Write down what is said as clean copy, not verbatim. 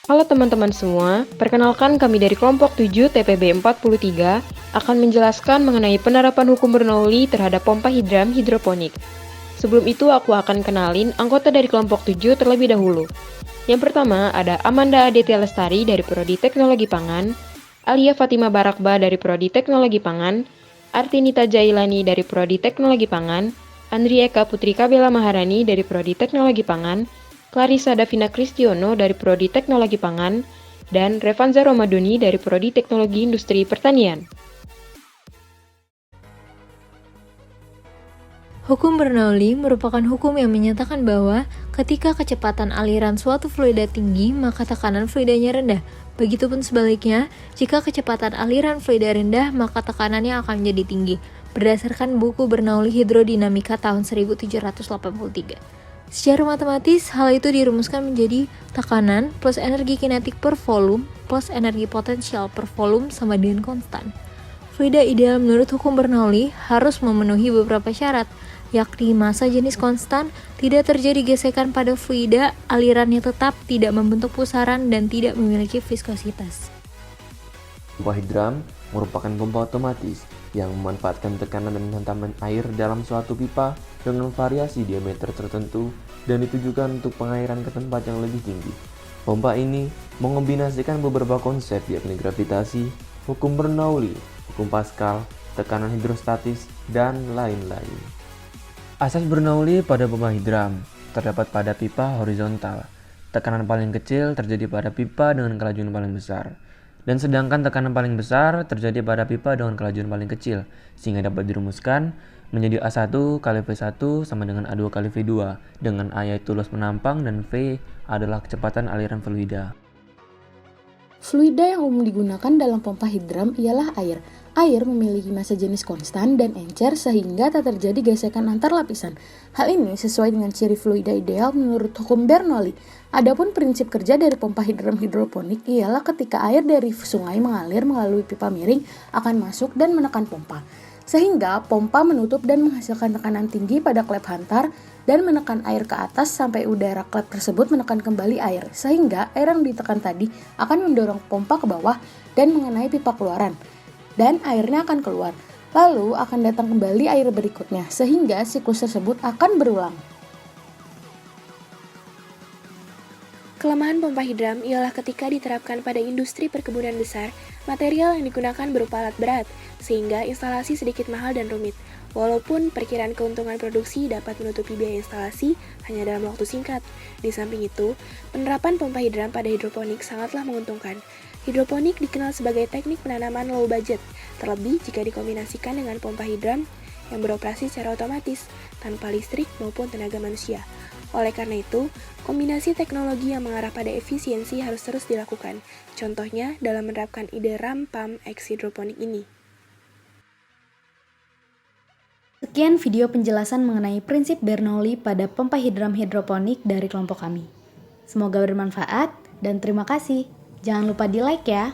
Halo teman-teman semua, perkenalkan kami dari kelompok 7 TPB 43 akan menjelaskan mengenai penerapan hukum Bernoulli terhadap pompa hidram hidroponik. Sebelum itu aku akan kenalin anggota dari kelompok 7 terlebih dahulu. Yang pertama ada Amanda Aditya Lestari dari Prodi Teknologi Pangan, Alia Fatima Barakba dari Prodi Teknologi Pangan, Artinita Jailani dari Prodi Teknologi Pangan, Andri Eka Putri Kabela Maharani dari Prodi Teknologi Pangan, Clarissa Davina Kristiono dari Prodi Teknologi Pangan, dan Revanza Romadoni dari Prodi Teknologi Industri Pertanian. Hukum Bernoulli merupakan hukum yang menyatakan bahwa ketika kecepatan aliran suatu fluida tinggi, maka tekanan fluidanya rendah. Begitupun sebaliknya, jika kecepatan aliran fluida rendah, maka tekanannya akan menjadi tinggi, berdasarkan buku Bernoulli Hidrodinamika tahun 1783. Secara matematis, hal itu dirumuskan menjadi tekanan plus energi kinetik per volume plus energi potensial per volume sama dengan konstan. Fluida ideal menurut hukum Bernoulli harus memenuhi beberapa syarat, yakni massa jenis konstan, tidak terjadi gesekan pada fluida, alirannya tetap, tidak membentuk pusaran, dan tidak memiliki viskositas. Pompa hidram merupakan pompa otomatis yang memanfaatkan tekanan dan hantaman air dalam suatu pipa dengan variasi diameter tertentu dan ditujukan untuk pengairan ke tempat yang lebih tinggi. Pompa ini mengombinasikan beberapa konsep yakni gravitasi, hukum Bernoulli, hukum Pascal, tekanan hidrostatis, dan lain-lain. Asas Bernoulli pada pompa hidram terdapat pada pipa horizontal. Tekanan paling kecil terjadi pada pipa dengan kelajuan paling besar. Dan sedangkan tekanan paling besar terjadi pada pipa dengan kelajuan paling kecil, sehingga dapat dirumuskan menjadi A1 kali V1 sama dengan A2 kali V2, dengan A yaitu luas penampang dan V adalah kecepatan aliran fluida. Fluida yang umum digunakan dalam pompa hidram ialah air. Air memiliki massa jenis konstan dan encer sehingga tak terjadi gesekan antar lapisan. Hal ini sesuai dengan ciri fluida ideal menurut hukum Bernoulli. Adapun prinsip kerja dari pompa hidram hidroponik ialah ketika air dari sungai mengalir melalui pipa miring akan masuk dan menekan pompa. Sehingga pompa menutup dan menghasilkan tekanan tinggi pada klep hantar dan menekan air ke atas sampai udara klep tersebut menekan kembali air. Sehingga air yang ditekan tadi akan mendorong pompa ke bawah dan mengenai pipa keluaran. Dan airnya akan keluar. Lalu akan datang kembali air berikutnya sehingga siklus tersebut akan berulang. Kelemahan pompa hidram ialah ketika diterapkan pada industri perkebunan besar, material yang digunakan berupa alat berat, sehingga instalasi sedikit mahal dan rumit. Walaupun perkiraan keuntungan produksi dapat menutupi biaya instalasi hanya dalam waktu singkat. Di samping itu, penerapan pompa hidram pada hidroponik sangatlah menguntungkan. Hidroponik dikenal sebagai teknik penanaman low budget, terlebih jika dikombinasikan dengan pompa hidram yang beroperasi secara otomatis, tanpa listrik maupun tenaga manusia. Oleh karena itu, kombinasi teknologi yang mengarah pada efisiensi harus terus dilakukan. Contohnya dalam menerapkan ide ram pump X hidroponik ini. Sekian video penjelasan mengenai prinsip Bernoulli pada pompa hidram hidroponik dari kelompok kami. Semoga bermanfaat dan terima kasih. Jangan lupa di like ya.